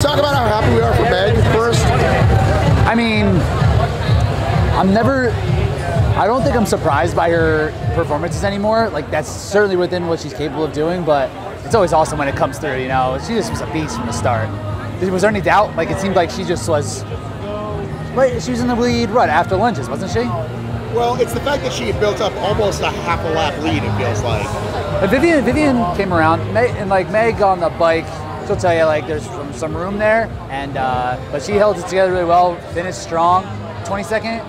Talk about how happy we are for Meg first. I mean, I don't think I'm surprised by her performances anymore. Like, that's certainly within what she's capable of doing, but it's always awesome when it comes through, you know? She just was a beast from the start. Was there any doubt? Like, it seemed like she just was, right, she was in the lead, right, after lunges, wasn't she? Well, it's the fact that she had built up almost a half a lap lead, it feels like. But Vivian came around, and like Meg on the bike, she'll tell you like there's some room there, and but she held it together really well, finished strong, 22nd.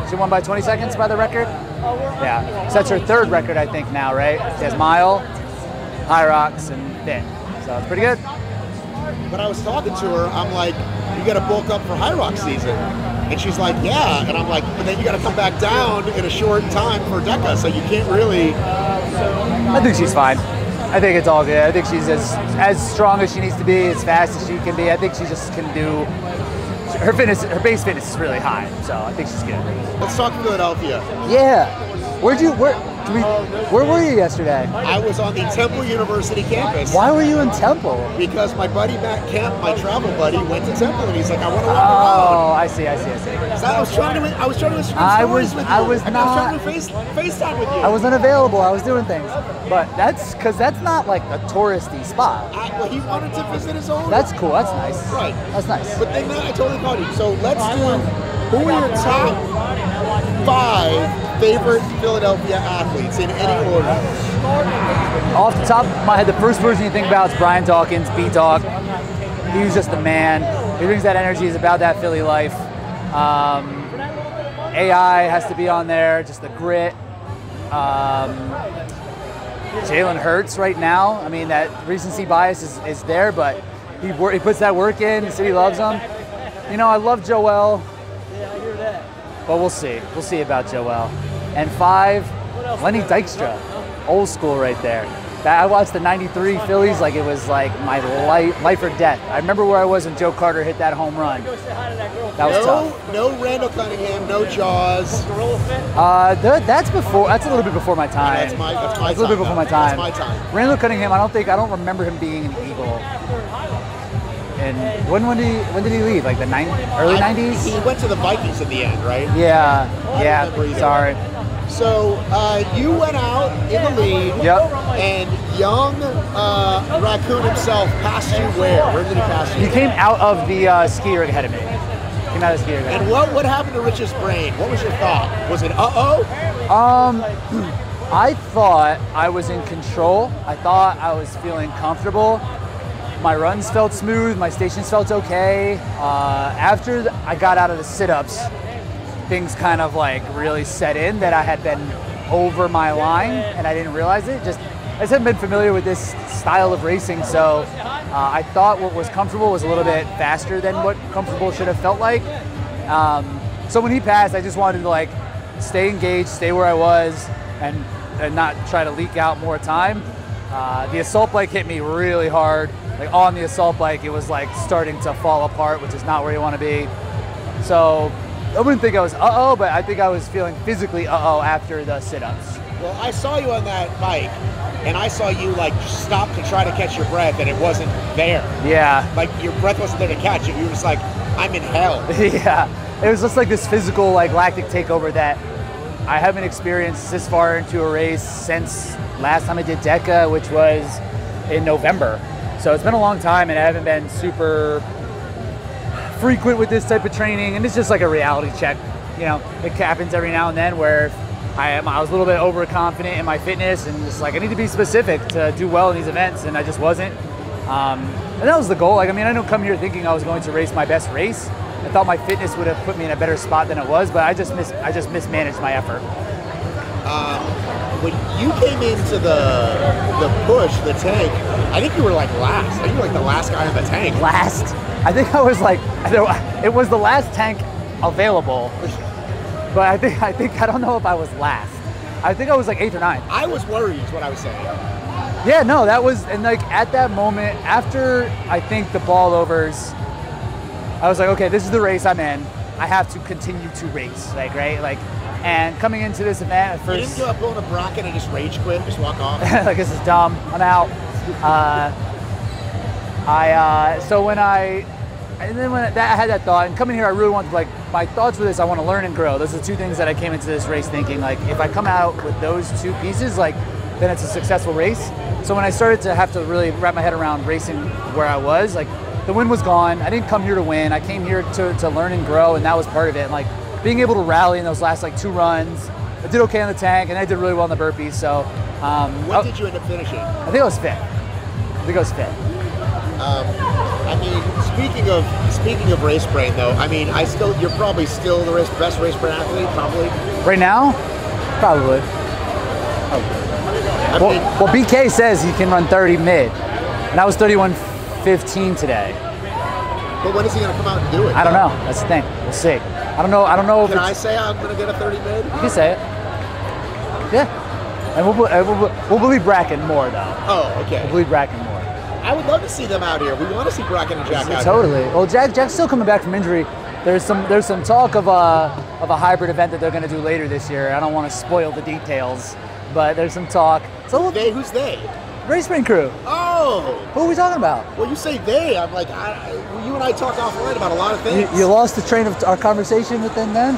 She won by 20 seconds by the record. Yeah, so that's her third record I think now, right? She has mile, high rocks, and fit, so it's pretty good. When I was talking to her, I'm like, you got to bulk up for high rock season. And she's like, yeah. And I'm like, but then you got to come back down in a short time for DEKA, so you can't really. I think she's fine. I think it's all good. I think she's as strong as she needs to be, as fast as she can be. I think she just can do. Her base fitness is really high, so I think she's good. Let's talk Philadelphia. Yeah. Where were you yesterday? I was on the Temple University campus. Why were you in Temple? Because my buddy Matt Kemp, my travel buddy, went to Temple and he's like, I want to walk around. Oh, I see. So I was trying to FaceTime with you. I was unavailable. I was doing things, but that's not like a touristy spot. Well, he wanted to visit his own. That's cool. That's nice. Right. That's nice. But then I totally called you. So let's do. Who are your top 5 favorite Philadelphia athletes in any order? Off the top of my head, the first person you think about is Brian Dawkins, B-Dog. He was just the man. He brings that energy. He's about that Philly life. AI has to be on there, just the grit. Jalen Hurts right now. I mean, that recency bias is there, but he puts that work in. The city loves him. You know, I love Joel. But we'll see. We'll see about Joel. And 5, Lenny Dykstra. Old school right there. I watched the 93 Phillies like it was like my life or death. I remember where I was when Joe Carter hit that home run. That was tough. No Randall Cunningham, no Jaws. That's a little bit before my time. That's my a little bit before my time. That's my time. Randall Cunningham, I don't remember him being an Eagle. And when did he leave? Like the early 90s? He went to the Vikings in the end, right? Yeah. Sorry. So you went out in the lead, yep. And young Raccoon himself passed you where? Where did he pass you? He came out of the ski rig ahead of me. Came out of the ski rig. And what happened to Rich's brain? What was your thought? Was it I thought I was in control. I thought I was feeling comfortable. My runs felt smooth, my stations felt okay. After I got out of the sit-ups, things kind of like really set in that I had been over my line and I didn't realize it. I just haven't been familiar with this style of racing, so I thought what was comfortable was a little bit faster than what comfortable should have felt like. So when he passed, I just wanted to like stay engaged, stay where I was, and not try to leak out more time. The assault bike hit me really hard. Like on the assault bike, it was like starting to fall apart, which is not where you want to be. So I wouldn't think I was but I think I was feeling physically after the sit-ups. Well, I saw you on that bike, and I saw you like stop to try to catch your breath, and it wasn't there. Yeah. Like your breath wasn't there to catch it. You were just like, I'm in hell. Yeah. It was just like this physical like lactic takeover that I haven't experienced this far into a race since last time I did DEKA, which was in November. So it's been a long time and I haven't been super frequent with this type of training, and it's just like a reality check. You know, it happens every now and then where I was a little bit overconfident in my fitness and just like I need to be specific to do well in these events, and I just wasn't. And that was the goal. Like, I mean, I don't come here thinking I was going to race my best race. I thought my fitness would have put me in a better spot than it was, but I just mismanaged my effort. When you came into the push, the tank, I think you were like last. I think you were like the last guy in the tank. Last? I think I was like, it was the last tank available, but I don't know if I was last. I think I was like 8th or 9th. I was worried is what I was saying. Yeah, no, that was, and like at that moment, after I think the ball overs, I was like, okay, this is the race I'm in. I have to continue to race, like, right? Like, and coming into this event at first. You didn't go up on a bracket and just rage quit, just walk off? Like, this is dumb, I'm out. So when I had that thought, and coming here, I really wanted to, like, my thoughts were this: I want to learn and grow. Those are the two things that I came into this race thinking. Like, if I come out with those two pieces, like, then it's a successful race. So when I started to have to really wrap my head around racing where I was, like, the win was gone. I didn't come here to win. I came here to learn and grow, and that was part of it. And, like, being able to rally in those last, like, 2 runs, I did okay on the tank, and I did really well in the burpees. So, what did you end up finishing? I think I was fifth. I mean, speaking of race brain, though, I mean, you're probably still the best race brain athlete, probably. Right now, probably. Well, BK says he can run 30 mid, and I was 31:15 today. But when is he going to come out and do it? I don't know. That's the thing. We'll see. I don't know. Can I say I'm going to get a 30 mid? You can say it. Yeah. And we'll believe Bracken more, though. Oh, okay. We'll believe Bracken more. I would love to see them out here. We want to see Bracken and Jack out totally. here. Well, Jack's still coming back from injury. There's some talk of a hybrid event that they're going to do later this year. I don't want to spoil the details, but there's some talk. So Who's they? Race Brain crew. Oh. Who are we talking about? Well, you say they. I'm like, you and I talk offline about a lot of things. You lost the train of our conversation within then?